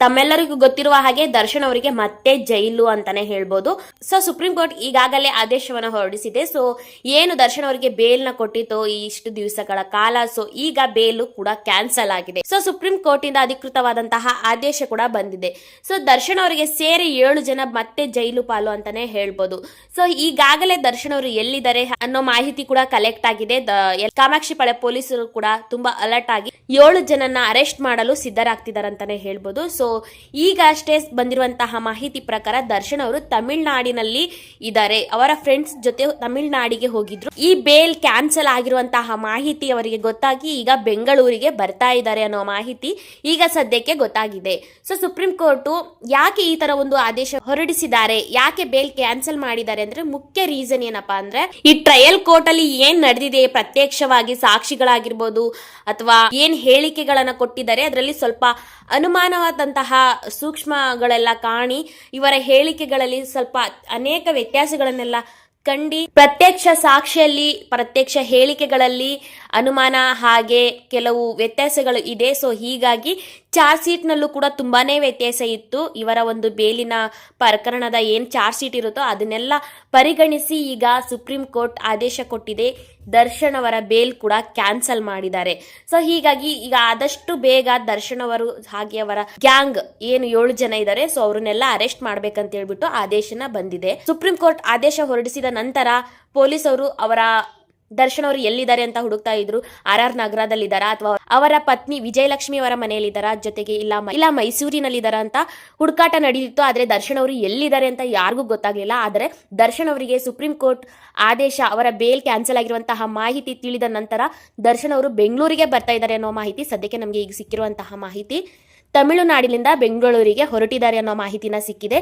ತಮ್ಮೆಲ್ಲರಿಗೂ ಗೊತ್ತಿರುವ ಹಾಗೆ ದರ್ಶನ್ ಅವರಿಗೆ ಮತ್ತೆ ಜೈಲು ಅಂತಾನೆ ಹೇಳ್ಬೋದು. ಸೊ ಸುಪ್ರೀಂ ಕೋರ್ಟ್ ಈಗಾಗಲೇ ಆದೇಶವನ್ನು ಹೊರಡಿಸಿದೆ. ಸೊ ಏನು ದರ್ಶನ್ ಅವರಿಗೆ ಬೇಲ್ ನ ಕೊಟ್ಟಿತ್ತು ಇಷ್ಟು ದಿವಸಗಳ ಕಾಲ, ಸೊ ಈಗ ಬೇಲು ಕೂಡ ಕ್ಯಾನ್ಸಲ್ ಆಗಿದೆ. ಸೊ ಸುಪ್ರೀಂ ಕೋರ್ಟ್ ಇಂದ ಅಧಿಕೃತವಾದಂತಹ ಆದೇಶ ಕೂಡ ಬಂದಿದೆ. ಸೊ ದರ್ಶನ್ ಅವರಿಗೆ ಸೇರಿ 7 ಜನ ಮತ್ತೆ ಜೈಲು ಪಾಲು ಅಂತಾನೆ ಹೇಳ್ಬೋದು. ಸೊ ಈಗಾಗಲೇ ದರ್ಶನ್ ಅವರು ಎಲ್ಲಿದ್ದಾರೆ ಅನ್ನೋ ಮಾಹಿತಿ ಕೂಡ ಕಲೆಕ್ಟ್ ಆಗಿದೆ. ಕಾಮಾಕ್ಷಿ ಪಾಳ್ಯ ಪೊಲೀಸರು ಕೂಡ ತುಂಬಾ ಅಲರ್ಟ್ ಆಗಿ 7 ಜನನ್ನ ಅರೆಸ್ಟ್ ಮಾಡಲು ಸಿದ್ಧರಾಗ್ತಿದ್ದಾರೆ ಅಂತಾನೆ ಹೇಳ್ಬೋದು. ಸೊ ಈಗ ಅಷ್ಟೇ ಬಂದಿರುವಂತಹ ಮಾಹಿತಿ ಪ್ರಕಾರ ದರ್ಶನ್ ಅವರು ತಮಿಳುನಾಡಿನಲ್ಲಿ ಇದ್ದಾರೆ. ಅವರ ಫ್ರೆಂಡ್ಸ್ ಜೊತೆ ತಮಿಳುನಾಡಿಗೆ ಹೋಗಿದ್ರು. ಈ ಬೇಲ್ ಕ್ಯಾನ್ಸಲ್ ಆಗಿರುವಂತಹ ಮಾಹಿತಿ ಅವರಿಗೆ ಗೊತ್ತಾಗಿ ಈಗ ಬೆಂಗಳೂರಿಗೆ ಬರ್ತಾ ಇದ್ದಾರೆ ಅನ್ನೋ ಮಾಹಿತಿ ಈಗ ಸದ್ಯಕ್ಕೆ ಗೊತ್ತಾಗಿದೆ. ಸೊ ಸುಪ್ರೀಂ ಕೋರ್ಟ್ ಯಾಕೆ ಈ ತರ ಒಂದು ಆದೇಶ ಹೊರಡಿಸಿದ್ದಾರೆ, ಯಾಕೆ ಬೇಲ್ ಕ್ಯಾನ್ಸಲ್ ಮಾಡಿದ್ದಾರೆ ಅಂದ್ರೆ ಮುಖ್ಯ ರೀಸನ್ ಏನಪ್ಪಾ ಅಂದ್ರೆ ಈ ಟ್ರಯಲ್ ಕೋರ್ಟ್ ಅಲ್ಲಿ ಏನ್ ನಡೆದಿದೆ, ಪ್ರತ್ಯಕ್ಷವಾಗಿ ಸಾಕ್ಷಿಗಳಾಗಿರ್ಬೋದು ಅಥವಾ ಏನ್ ಹೇಳಿಕೆಗಳನ್ನ ಕೊಟ್ಟಿದ್ದಾರೆ ಅದರಲ್ಲಿ ಸ್ವಲ್ಪ ಅನುಮಾನವಾದಂತಹ ಸೂಕ್ಷ್ಮಗಳೆಲ್ಲ ಕಾಣಿ ಇವರ ಹೇಳಿಕೆಗಳಲ್ಲಿ ಸ್ವಲ್ಪ ಅನೇಕ ವ್ಯತ್ಯಾಸಗಳನ್ನೆಲ್ಲ ಕಂಡಿ ಪ್ರತ್ಯಕ್ಷ ಸಾಕ್ಷಿಯಲ್ಲಿ ಪ್ರತ್ಯಕ್ಷ ಹೇಳಿಕೆಗಳಲ್ಲಿ ಅನುಮಾನ ಹಾಗೆ ಕೆಲವು ವ್ಯತ್ಯಾಸಗಳು ಇದೆ. ಸೊ ಹೀಗಾಗಿ ಚಾರ್ಜ್ ಶೀಟ್ ನಲ್ಲೂ ಕೂಡ ತುಂಬಾನೇ ವ್ಯತ್ಯಾಸ ಇತ್ತು. ಇವರ ಒಂದು ಬೇಲಿನ ಪ್ರಕರಣದ ಏನ್ ಚಾರ್ಜ್ ಶೀಟ್ ಇರುತ್ತೋ ಅದನ್ನೆಲ್ಲ ಪರಿಗಣಿಸಿ ಈಗ ಸುಪ್ರೀಂ ಕೋರ್ಟ್ ಆದೇಶ ಕೊಟ್ಟಿದೆ. ದರ್ಶನ್ ಅವರ ಬೇಲ್ ಕೂಡ ಕ್ಯಾನ್ಸಲ್ ಮಾಡಿದ್ದಾರೆ. ಸೊ ಹೀಗಾಗಿ ಈಗ ಆದಷ್ಟು ಬೇಗ ದರ್ಶನ್ ಅವರು ಹಾಗೆ ಅವರ ಗ್ಯಾಂಗ್ ಏನು 7 ಜನ ಇದ್ದಾರೆ ಸೊ ಅವ್ರನ್ನೆಲ್ಲ ಅರೆಸ್ಟ್ ಮಾಡ್ಬೇಕಂತ ಹೇಳ್ಬಿಟ್ಟು ಆದೇಶನ ಬಂದಿದೆ. ಸುಪ್ರೀಂ ಕೋರ್ಟ್ ಆದೇಶ ಹೊರಡಿಸಿದ ನಂತರ ಪೊಲೀಸರು ಅವರ ದರ್ಶನ್ ಅವರು ಎಲ್ಲಿದ್ದಾರೆ ಅಂತ ಹುಡುಕ್ತಾ ಇದ್ರು. RR ನಗರದಲ್ಲಿದ್ದಾರ ಅಥವಾ ಅವರ ಪತ್ನಿ ವಿಜಯಲಕ್ಷ್ಮಿ ಅವರ ಮನೆಯಲ್ಲಿದ್ದಾರ, ಜೊತೆಗೆ ಇಲ್ಲ ಮೈಸೂರಿನಲ್ಲಿದ್ದಾರ ಅಂತ ಹುಡುಕಾಟ ನಡೆದಿತ್ತು. ಆದ್ರೆ ದರ್ಶನ್ ಅವರು ಎಲ್ಲಿದ್ದಾರೆ ಅಂತ ಯಾರಿಗೂ ಗೊತ್ತಾಗ್ಲಿಲ್ಲ. ಆದರೆ ದರ್ಶನ್ ಅವರಿಗೆ ಸುಪ್ರೀಂ ಕೋರ್ಟ್ ಆದೇಶ ಅವರ ಬೇಲ್ ಕ್ಯಾನ್ಸಲ್ ಆಗಿರುವಂತಹ ಮಾಹಿತಿ ತಿಳಿದ ನಂತರ ದರ್ಶನ್ ಅವರು ಬೆಂಗಳೂರಿಗೆ ಬರ್ತಾ ಇದ್ದಾರೆ ಅನ್ನೋ ಮಾಹಿತಿ ಸದ್ಯಕ್ಕೆ ನಮಗೆ ಈಗ ಸಿಕ್ಕಿರುವಂತಹ ಮಾಹಿತಿ. ತಮಿಳುನಾಡಿನಿಂದ ಬೆಂಗಳೂರಿಗೆ ಹೊರಟಿದ್ದಾರೆ ಅನ್ನೋ ಮಾಹಿತಿನ ಸಿಕ್ಕಿದೆ.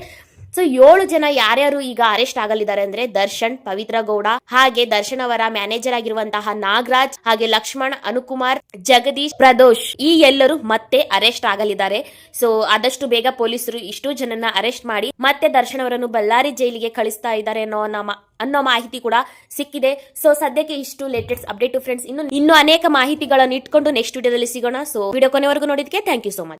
ಸೊ 7 ಜನ ಯಾರ್ಯಾರು ಈಗ ಅರೆಸ್ಟ್ ಆಗಲಿದ್ದಾರೆ ಅಂದ್ರೆ ದರ್ಶನ್, ಪವಿತ್ರ ಗೌಡ, ಹಾಗೆ ದರ್ಶನ್ ಅವರ ಮ್ಯಾನೇಜರ್ ಆಗಿರುವಂತಹ ನಾಗರಾಜ್, ಹಾಗೆ ಲಕ್ಷ್ಮಣ್, ಅನುಕುಮಾರ್, ಜಗದೀಶ್, ಪ್ರದೋಷ್ ಈ ಎಲ್ಲರೂ ಮತ್ತೆ ಅರೆಸ್ಟ್ ಆಗಲಿದ್ದಾರೆ. ಸೊ ಆದಷ್ಟು ಬೇಗ ಪೊಲೀಸರು ಇಷ್ಟು ಜನನ್ನ ಅರೆಸ್ಟ್ ಮಾಡಿ ಮತ್ತೆ ದರ್ಶನ್ ಅವರನ್ನು ಬಳ್ಳಾರಿ ಜೈಲಿಗೆ ಕಳಿಸ್ತಾ ಇದ್ದಾರೆ ಅನ್ನೋ ಮಾಹಿತಿ ಕೂಡ ಸಿಕ್ಕಿದೆ. ಸೊ ಸದ್ಯಕ್ಕೆ ಇಷ್ಟು ಲೇಟೆಸ್ಟ್ ಅಪ್ಡೇಟ್ ಫ್ರೆಂಡ್ಸ್. ಇನ್ನು ಅನೇಕ ಮಾಹಿತಿಗಳನ್ನು ಇಟ್ಕೊಂಡು ನೆಕ್ಸ್ಟ್ ವಿಡಿಯೋದಲ್ಲಿ ಸಿಗೋಣ. ಸೊ ವಿಡಿಯೋ ಕೊನೆವರೆಗೂ ನೋಡಿದಕ್ಕೆ ಥ್ಯಾಂಕ್ ಯು ಸೋ ಮಚ್.